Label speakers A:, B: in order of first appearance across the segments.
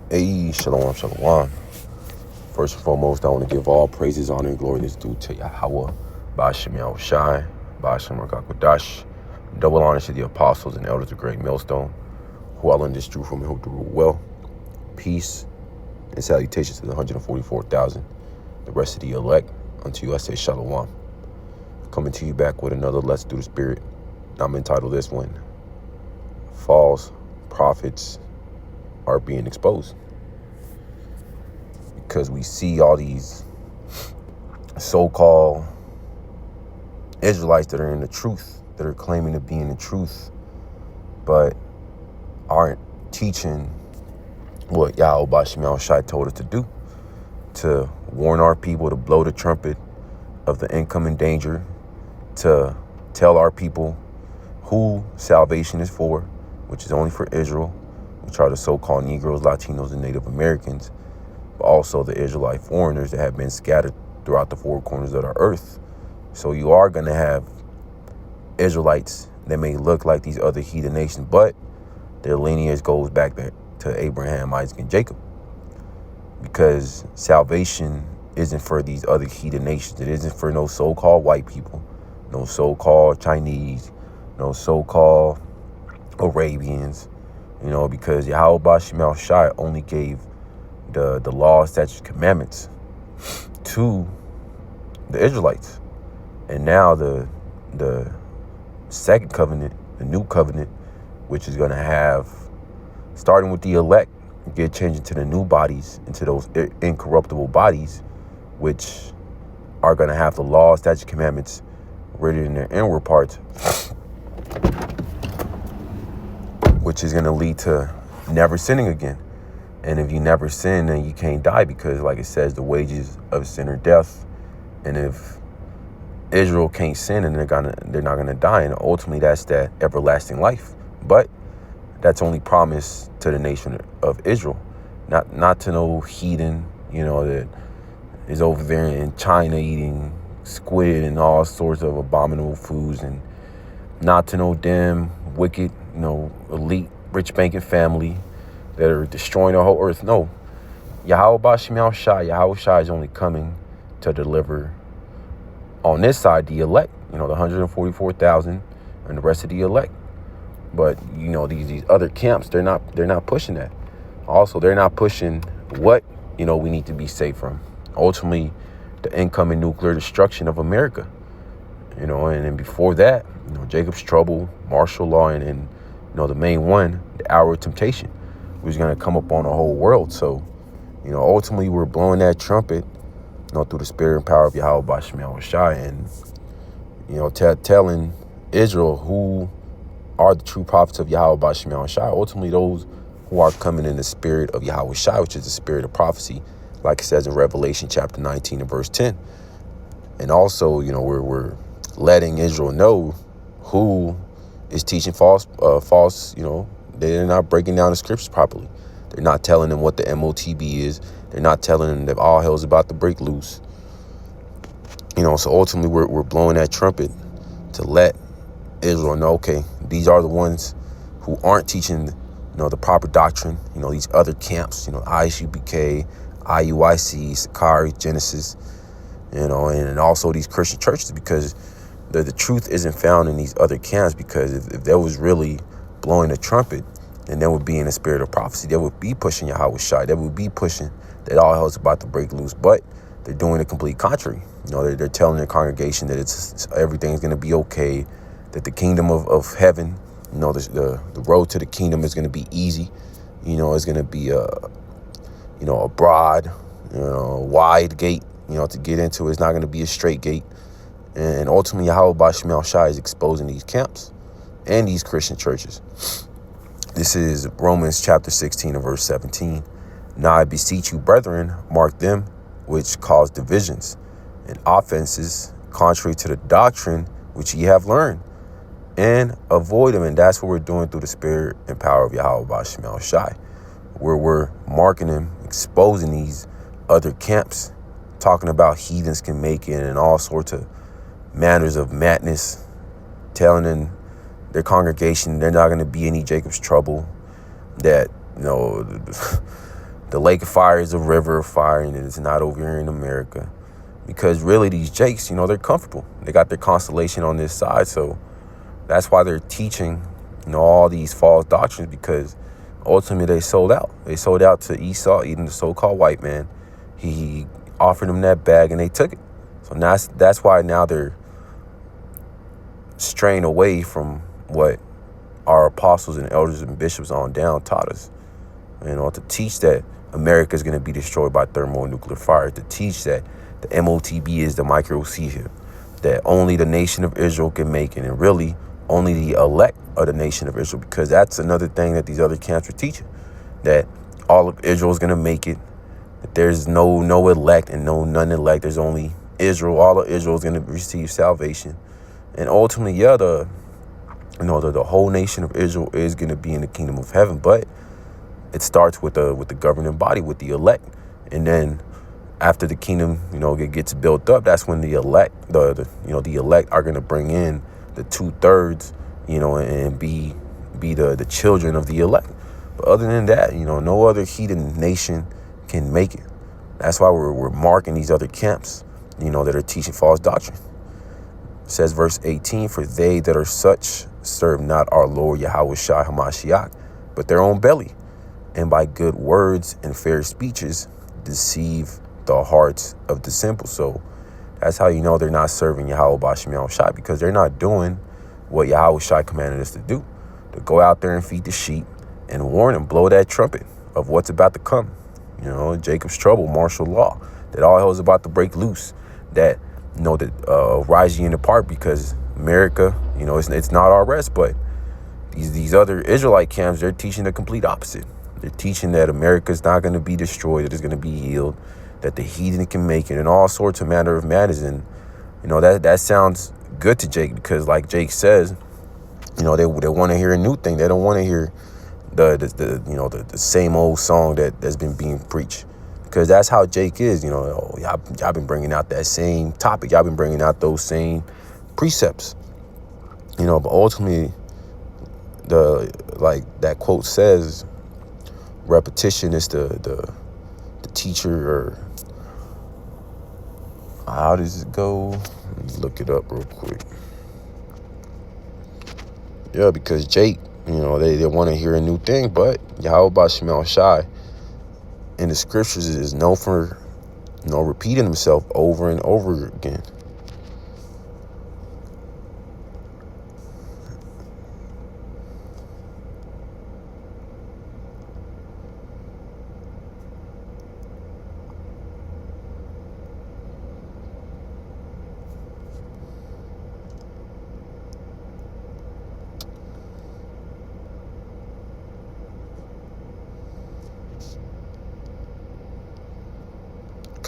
A: Hey, shalom, shalom. First and foremost, I want to give all praises, honor, and glory is due to Yahweh, Ba'ashem Yahushai, Ba'ashem Rakakwadash. Double honor to the apostles and elders of Great Millstone, who all in this truth from who do rule well. Peace and salutations to the 144,000, the rest of the elect. Unto you I say shalom. Coming to you back with another Let's Do the Spirit. I'm entitled this one, False Prophets Are Being Exposed. Because we see all these so-called Israelites that are in the truth, that are claiming to be in the truth, but aren't teaching what Yahweh Ba'ashem Yahushai told us to do, to warn our people, to blow the trumpet of the incoming danger, to tell our people who salvation is for, which is only for Israel, which are the so-called Negroes, Latinos, and Native Americans, but also the Israelite foreigners that have been scattered throughout the four corners of the earth. So you are going to have Israelites that may look like these other heathen nations, but their lineage goes back to Abraham, Isaac, and Jacob. Because salvation isn't for these other heathen nations. It isn't for no so-called white people, no so-called Chinese, no so-called Arabians, because Yahweh Ba'ashem Yahushai only gave the law, statutes, commandments to the Israelites. And now the second covenant, the new covenant, which is going to have, starting with the elect, get changed into the new bodies, into those incorruptible bodies, which are going to have the law, statutes, commandments written in their inward parts, which is going to lead to never sinning again. And if you never sin, then you can't die, because like it says, the wages of sin are death. And if Israel can't sin, and they're not gonna die, and ultimately that's that everlasting life. But that's only promised to the nation of Israel, not to no heathen, that is over there in China eating squid and all sorts of abominable foods, and not to no damn wicked, elite rich banking family that are destroying the whole earth. No, Yahweh Ba'ashem Yahushai is only coming to deliver on this side the elect, the 144,000 and the rest of the elect. But these other camps, they're not pushing that. Also, they're not pushing what we need to be safe from. Ultimately, the incoming nuclear destruction of America. And then before that, Jacob's trouble, martial law, and the main one, the hour of temptation, was going to come up on the whole world. So, ultimately we're blowing that trumpet, through the spirit and power of Yahweh Ba'ashem Yahushai, and, telling Israel who are the true prophets of Yahweh Ba'ashem Yahushai. Ultimately, those who are coming in the spirit of Yahushai, which is the spirit of prophecy, like it says in Revelation chapter 19 and verse 10. And also, we're letting Israel know who is teaching false, they're not breaking down the scriptures properly. They're not telling them what the MOTB is. They're not telling them that all hell's about to break loose. So ultimately we're blowing that trumpet to let Israel know, okay, these are the ones who aren't teaching, the proper doctrine. These other camps, ISUBK, IUIC, Sakari, Genesis, and also these Christian churches, because the truth isn't found in these other camps. Because if there was really blowing the trumpet, then they would be in the spirit of prophecy. They would be pushing Yahweh Shai. They would be pushing that all hell is about to break loose. But they're doing the complete contrary. They're telling their congregation that everything's going to be okay, that the kingdom of heaven, the road to the kingdom is going to be easy. It's going to be a broad, wide gate, to get into. It's not going to be a straight gate. And ultimately, Yahweh Ba'ashem Yahushai is exposing these camps and these Christian churches. This is Romans chapter 16 and verse 17. Now I beseech you, brethren, mark them which cause divisions and offenses contrary to the doctrine which ye have learned, and avoid them. And that's what we're doing through the spirit and power of Yahweh Ba'ashem Yahushai, where we're marking them, exposing these other camps, talking about heathens can make it and all sorts of manners of madness, telling them, their congregation, they're not going to be any Jacob's trouble, that, the lake of fire is a river of fire, and it's not over here in America. Because really, these Jakes, they're comfortable. They got their constellation on this side, so that's why they're teaching, all these false doctrines, because ultimately they sold out. They sold out to Esau, even the so-called white man. He offered them that bag, and they took it. So that's why now they're straying away from what our apostles and elders and bishops on down taught us. To teach that America is going to be destroyed by thermonuclear fire, to teach that the MOTB is the microchip, that only the nation of Israel can make it, and really only the elect of the nation of Israel, because that's another thing that these other camps are teaching, that all of Israel is going to make it, that there's no elect and none elect. There's only Israel. All of Israel is going to receive salvation, and ultimately, the whole nation of Israel is going to be in the kingdom of heaven. But it starts with the governing body, with the elect, and then after the kingdom, it gets built up. That's when the elect, the elect are going to bring in the 2/3, and be the children of the elect. But other than that, no other heathen nation can make it. That's why we're marking these other camps, that are teaching false doctrine. It says, verse 18, for they that are such serve not our Lord Yahweh Shai Hamashiach, but their own belly, and by good words and fair speeches deceive the hearts of the simple. So that's how they're not serving Yahweh Bashim Yahweh Shai, because they're not doing what Yahweh Shai commanded us to do, to go out there and feed the sheep and warn them, blow that trumpet of what's about to come. Jacob's trouble, martial law, that all hell is about to break loose, that, that rise ye in the part, because America, it's not our rest. But these other Israelite camps, they're teaching the complete opposite. They're teaching that America's not going to be destroyed, that it's going to be healed, that the heathen can make it, and all sorts of manner of matters. And, that sounds good to Jake, because like Jake says, they want to hear a new thing. They don't want to hear the same old song that's been being preached, because that's how Jake is. Y'all been bringing out that same topic. Y'all been bringing out those same precepts. But ultimately, that quote says, repetition is the teacher, or how does it go? Let me look it up real quick. Yeah, because Jake, they want to hear a new thing, but Yahweh Bashim Yahweh Shai in the scriptures is known for, repeating himself over and over again.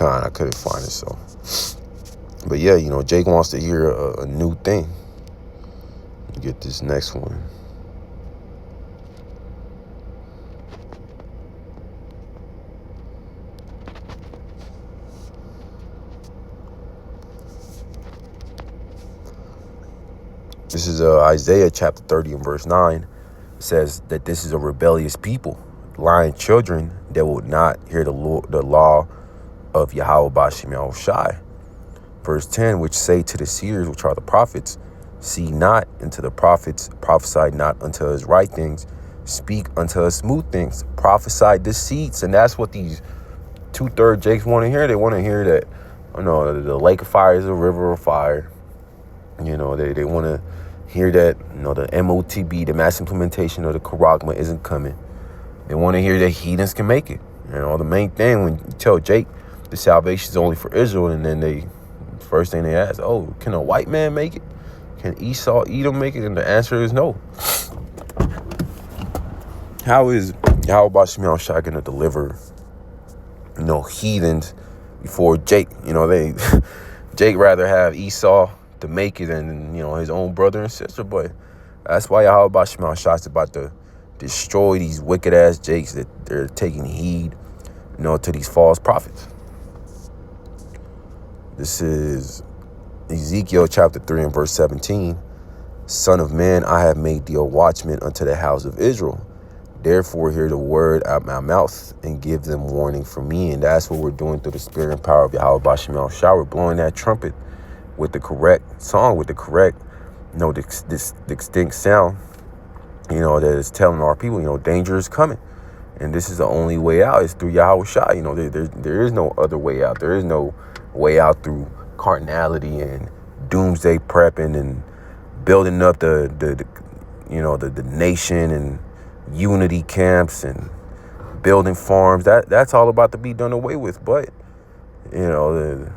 A: I couldn't find it, so. But yeah, Jake wants to hear a new thing. Get this next one. This is Isaiah chapter 30 and verse 9. It says that this is a rebellious people, lying children that will not hear the law of Yahweh Bashim Yahweh Shai. Verse 10, which say to the seers, which are the prophets, see not, and to the prophets prophesy not unto us right things, speak unto us smooth things, prophesy deceits. And that's what these 2/3 Jakes want to hear. They want to hear that, the lake of fire is a river of fire. They want to hear that, the MOTB, the mass implementation of the Charagma, isn't coming. They want to hear that heathens can make it. The main thing when you tell Jake the salvation is only for Israel, and then first thing they ask, can a white man make it? Can Esau, Edom make it? And the answer is no. How is Yahweh Bashim Yahweh Shai going to deliver, heathens before Jake? Jake rather have Esau to make it than, his own brother and sister. But that's why Yahweh Bashim Yahweh Shai is about to destroy these wicked ass Jakes, that they're taking heed, to these false prophets. This is Ezekiel chapter 3 and verse 17. Son of man, I have made thee a watchman unto the house of Israel. Therefore, hear the word out my mouth and give them warning from me. And that's what we're doing through the spirit and power of Yahweh Bashim Yahushua. We're blowing that trumpet with the correct song, with the correct, the distinct sound, that is telling our people, danger is coming. And this is the only way out. It's through Yahushua. There is no other way out. There is no way out through carnality and doomsday prepping and building up the nation and unity camps and building farms. That's all about to be done away with. But the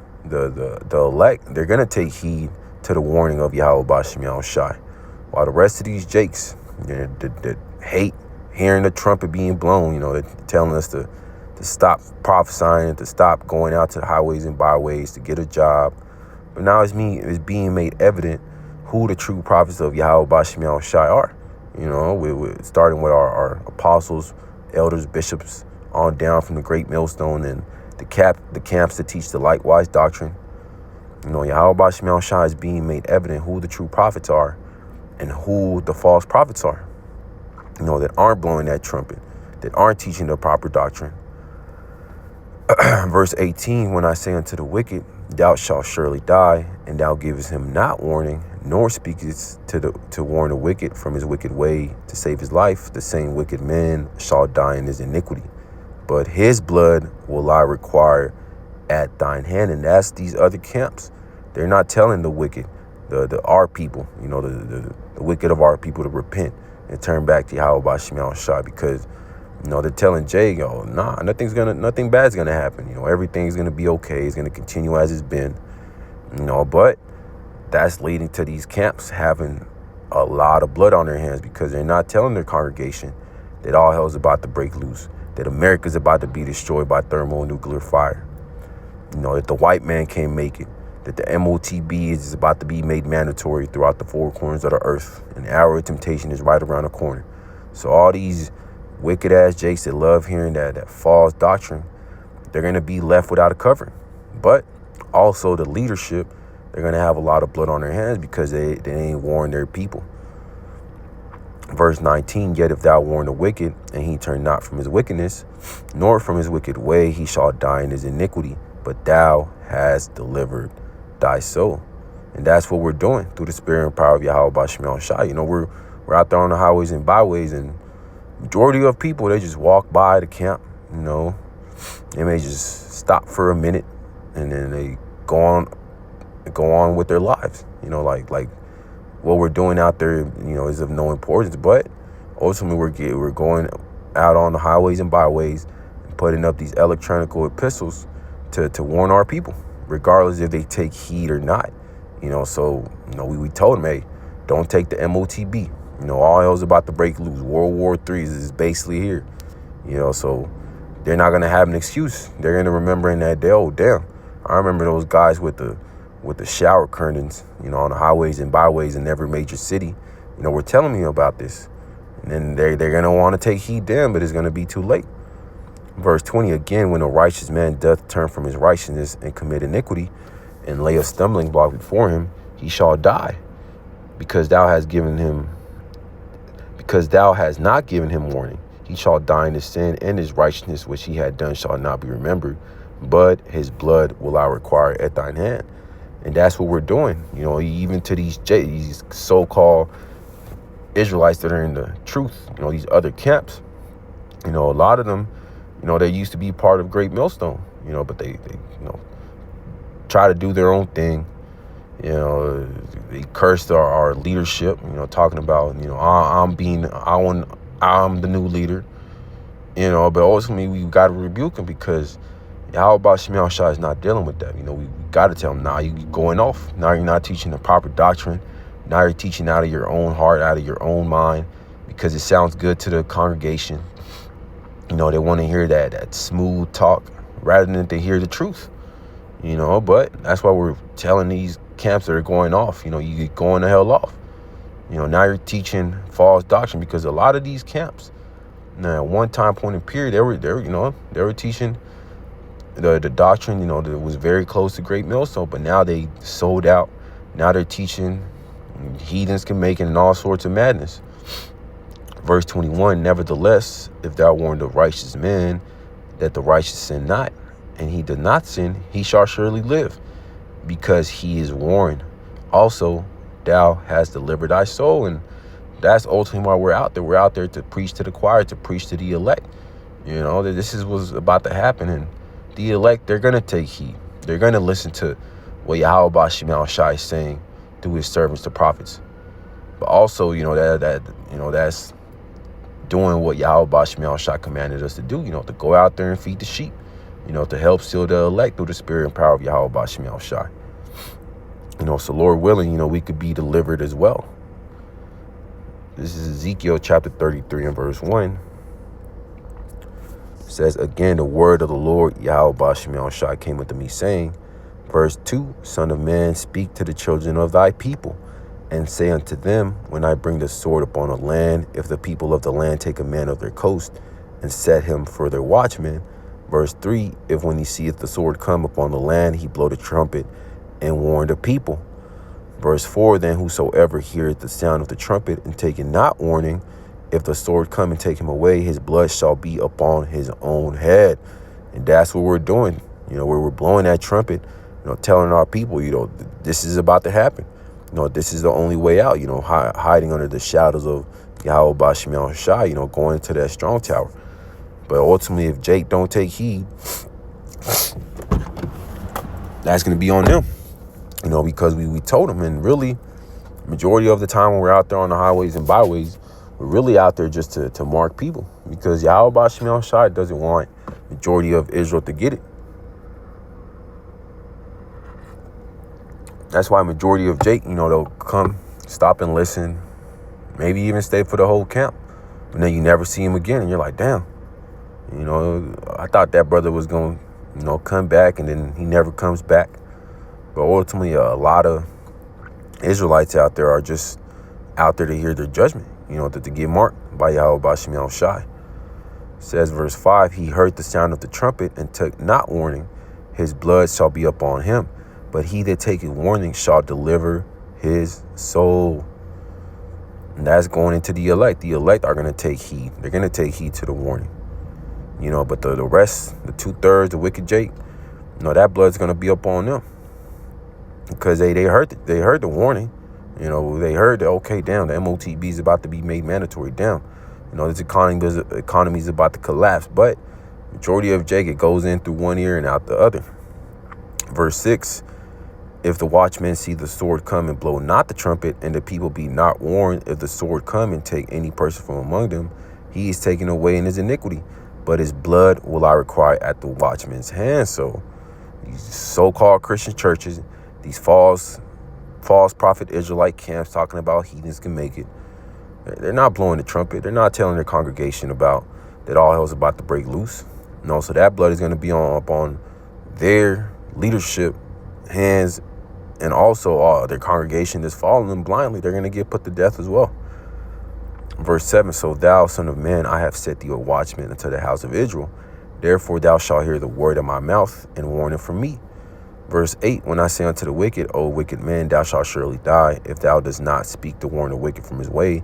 A: elect, they're gonna take heed to the warning of Yahweh Bashim Yahushua, while the rest of these jakes that hate hearing the trumpet being blown, they're telling us to stop prophesying, to stop going out to the highways and byways to get a job. But now it's being made evident who the true prophets of Yahweh Bashim Yahushua are. We're starting with our apostles, elders, bishops, on down from the great millstone and the camps that teach the likewise doctrine. Yahweh Bashim Yahushua is being made evident who the true prophets are and who the false prophets are. That aren't blowing that trumpet, that aren't teaching the proper doctrine. Verse 18, when I say unto the wicked, thou shalt surely die, and thou givest him not warning, nor speakest to warn the wicked from his wicked way to save his life, the same wicked man shall die in his iniquity. But his blood will I require at thine hand. And that's these other camps. They're not telling the wicked, our people, the wicked of our people to repent and turn back to Yahweh Bashim Yahushua, because they're telling Jay, nothing bad's gonna happen. Everything's gonna be okay. It's gonna continue as it's been. But that's leading to these camps having a lot of blood on their hands, because they're not telling their congregation that all hell's about to break loose, that America's about to be destroyed by thermonuclear fire. That the white man can't make it, that the MOTB is about to be made mandatory throughout the four corners of the earth, and the hour of temptation is right around the corner. So all these wicked ass jakes that love hearing that false doctrine, they're going to be left without a covering. But also the leadership, they're going to have a lot of blood on their hands, because they ain't warned their people. Verse 19, yet if thou warn the wicked, and he turn not from his wickedness, nor from his wicked way, he shall die in his iniquity, but thou hast delivered thy soul. And that's what we're doing through the spirit and power of Yahweh Bashim Yahushua. We're out there on the highways and byways, and majority of people, they just walk by the camp. They may just stop for a minute, and then they go on with their lives. Like what we're doing out there, is of no importance. But ultimately, we're going out on the highways and byways and putting up these electronic epistles to warn our people, regardless if they take heed or not. So we told them, hey, don't take the MOTB. All hell's about to break loose. World War III is basically here. So they're not gonna have an excuse. They're gonna remember in that day, oh damn, I remember those guys with the shower curtains, on the highways and byways in every major city. Were telling me about this. And then they're gonna want to take heed then, but it's gonna be too late. Verse 20, again, when a righteous man doth turn from his righteousness and commit iniquity, and lay a stumbling block before him, he shall die, because thou hast not given him warning. He shall die in his sin, and his righteousness which he had done shall not be remembered, but his blood will I require at thine hand. And that's what we're doing. Even to these so-called Israelites that are in the truth, these other camps, a lot of them, they used to be part of Great Millstone, but they try to do their own thing. They cursed our leadership, talking about, I'm the new leader, but ultimately we got to rebuke them, because Yahweh Bashim Yahushua is not dealing with that. We got to tell them, now you're going off. Now you're not teaching the proper doctrine. Now you're teaching out of your own heart, out of your own mind, because it sounds good to the congregation. They want to hear that smooth talk rather than to hear the truth. But that's why we're telling these camps that are going off, you going the hell off. Now you're teaching false doctrine, because a lot of these camps, now at one time point in period, they were teaching the doctrine, that was very close to Great Millstone, but now they sold out. Now they're teaching heathens can make it and all sorts of madness. Verse 21, nevertheless, if thou warn the righteous man that the righteous sin not, and he does not sin, he shall surely live, because he is warned. Also, thou hast delivered thy soul. And that's ultimately why we're out there. We're out there to preach to the choir, to preach to the elect. You know, that this is what's about to happen. And the elect, they're going to take heed. They're going to listen to what Yahweh Bashim Yahushua is saying through his servants, the prophets. But also, that's doing what Yahweh Bashim Yahushua commanded us to do, to go out there and feed the sheep, to help seal the elect through the spirit and power of Yahweh Bashim Yahushua. So Lord willing, we could be delivered as well. This is Ezekiel chapter 33 and verse 1. It says, again, the word of the Lord Yahweh Bashim Yahushua came unto me, saying, verse 2, Son of man, speak to the children of thy people, and say unto them, when I bring the sword upon a land, if the people of the land take a man of their coast, and set him for their watchman. Verse 3, if when he seeth the sword come upon the land, he blow the trumpet, and warn the people. Verse 4, then whosoever heareth the sound of the trumpet, and taketh not warning, if the sword come and take him away, his blood shall be upon his own head. And that's what we're doing, where we're blowing that trumpet, telling our people, this is about to happen. This is the only way out, hiding under the shadows of Yahweh Bashim Yahushua, going into that strong tower. But ultimately, if Jake don't take heed, that's going to be on them, because we told them. And really, majority of the time when we're out there on the highways and byways, we're really out there just to mark people, because Yahweh Bashim Yahushua doesn't want majority of Israel to get it. That's why majority of Jake, they'll come, stop and listen, maybe even stay for the whole camp. But then you never see him again, and you're like, damn, I thought that brother was going to, come back, and then he never comes back. But ultimately, a lot of Israelites out there are just out there to hear their judgment, to get marked by Yahweh Bashim Yahushua. Says verse 5, he heard the sound of the trumpet and took not warning, his blood shall be upon him. But he that taketh warning shall deliver his soul. And that's going into the elect. The elect are going to take heed. They're going to take heed to the warning. But the rest, the 2/3, the wicked Jake, that blood's going to be up on them. Because they heard the warning. They heard that, okay, damn, the MOTB is about to be made mandatory. Damn, this economy is about to collapse. But majority of Jake, it goes in through one ear and out the other. Verse 6, if the watchmen see the sword come and blow not the trumpet, and the people be not warned, if the sword come and take any person from among them, he is taken away in his iniquity, but his blood will I require at the watchman's hand. So these so-called Christian churches, these false prophet Israelite camps talking about heathens can make it, they're not blowing the trumpet. They're not telling their congregation about that all hell's about to break loose. So that blood is going to be upon their leadership hands, and also all their congregation that's following them blindly. They're going to get put to death as well. Verse 7, so thou, son of man, I have set thee a watchman unto the house of Israel. Therefore thou shalt hear the word of my mouth, and warn it from me. Verse 8, when I say unto the wicked, O wicked man, thou shalt surely die, if thou dost not speak to warn the wicked from his way,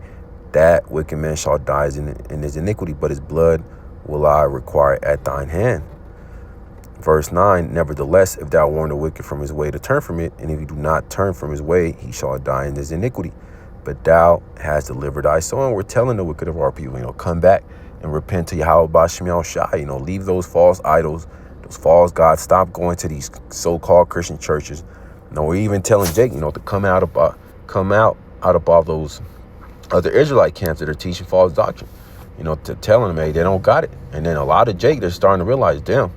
A: that wicked man shall die in his iniquity, but his blood will I require at thine hand. Verse 9, nevertheless, if thou warn the wicked from his way to turn from it, and if he do not turn from his way, he shall die in his iniquity. But thou hast delivered thy soul. And we're telling the wicked of our people, come back and repent to Yahweh Bashim Yahushua. Leave those false idols, those false gods. Stop going to these so-called Christian churches. We're even telling Jake, to come out of all those other Israelite camps that are teaching false doctrine. To telling them, hey, they don't got it. And then a lot of Jake, they're starting to realize, damn,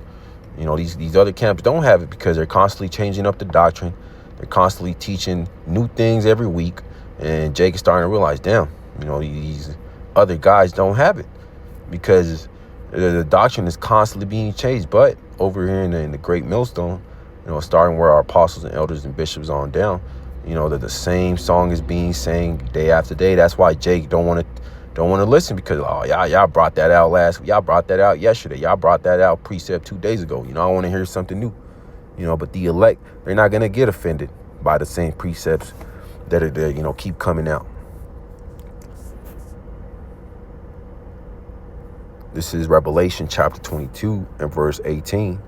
A: these other camps don't have it, because they're constantly changing up the doctrine. They're constantly teaching new things every week. And Jake is starting to realize, damn, these other guys don't have it, because the doctrine is constantly being changed. But over here in the Great Millstone, starting where our apostles and elders and bishops on down, that the same song is being sang day after day. That's why Jake don't want to listen, because y'all brought that out last week. Y'all brought that out yesterday. Y'all brought that out precept 2 days ago. I want to hear something new. But the elect, they're not gonna get offended by the same precepts that are keep coming out. This is Revelation chapter 22 and verse 18.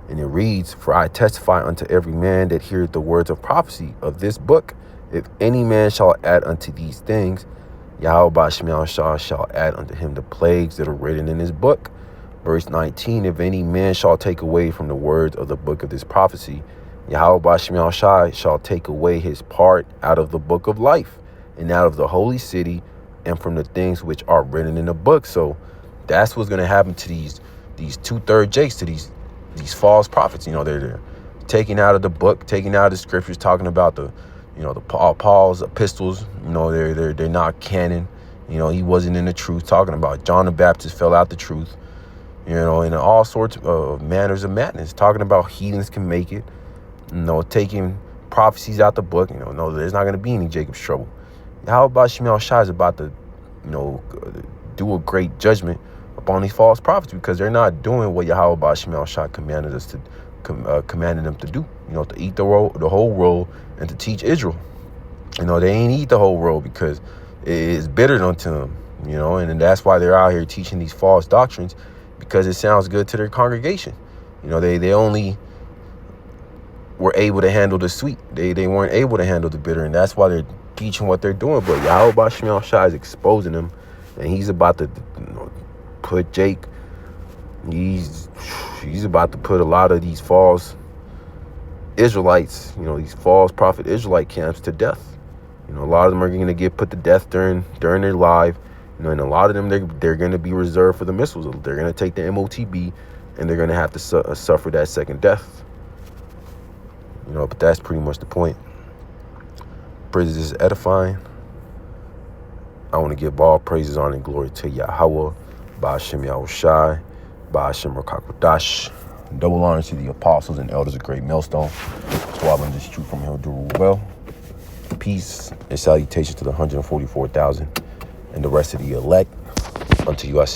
A: And it reads, "For I testify unto every man that heareth the words of prophecy of this book, if any man shall add unto these things, Yahweh Ba'Shem Yahushua shall add unto him the plagues that are written in his book." Verse 19, "If any man shall take away from the words of the book of this prophecy, Yahweh Ba'Shem Yahushua shall take away his part out of the book of life, and out of the holy city, and from the things which are written in the book." So that's what's going to happen to these 2/3 jakes, to these false prophets. They're taking out of the book, taking out of the scriptures, talking about the Paul's epistles. They're not canon. He wasn't in the truth. Talking about John the Baptist fell out the truth. And all sorts of manners of madness. Talking about heathens can make it. Taking prophecies out the book. No, there's not going to be any Jacob's trouble. How about Shmuel Shai is about to, do a great judgment upon these false prophets, because they're not doing what Yahweh Ba'Shem Shai commanded them to do. To eat the whole roll and to teach Israel. They ain't eat the whole roll because it is bitter unto them. And that's why they're out here teaching these false doctrines, because it sounds good to their congregation. They only were able to handle the sweet. They weren't able to handle the bitter, and that's why they're teaching what they're doing. But Yahweh Ba'Shem Shai is exposing them, and he's about to put Jake. He's about to put a lot of these false Israelites, these false prophet Israelite camps to death. A lot of them are going to get put to death during their life. And a lot of them, they're going to be reserved for the missiles. They're going to take the MOTB, and they're going to have to suffer that second death. But that's pretty much the point. Praises is edifying. I want to give all praises, honor, and glory to Yahweh, Ba'Shem Yahushai, Ba'Shem Rakakwadash. Double honor to the apostles and elders of Great Millstone. Swab this truth from him, do well. Peace and salutations to the 144,000 and the rest of the elect. Unto you I say.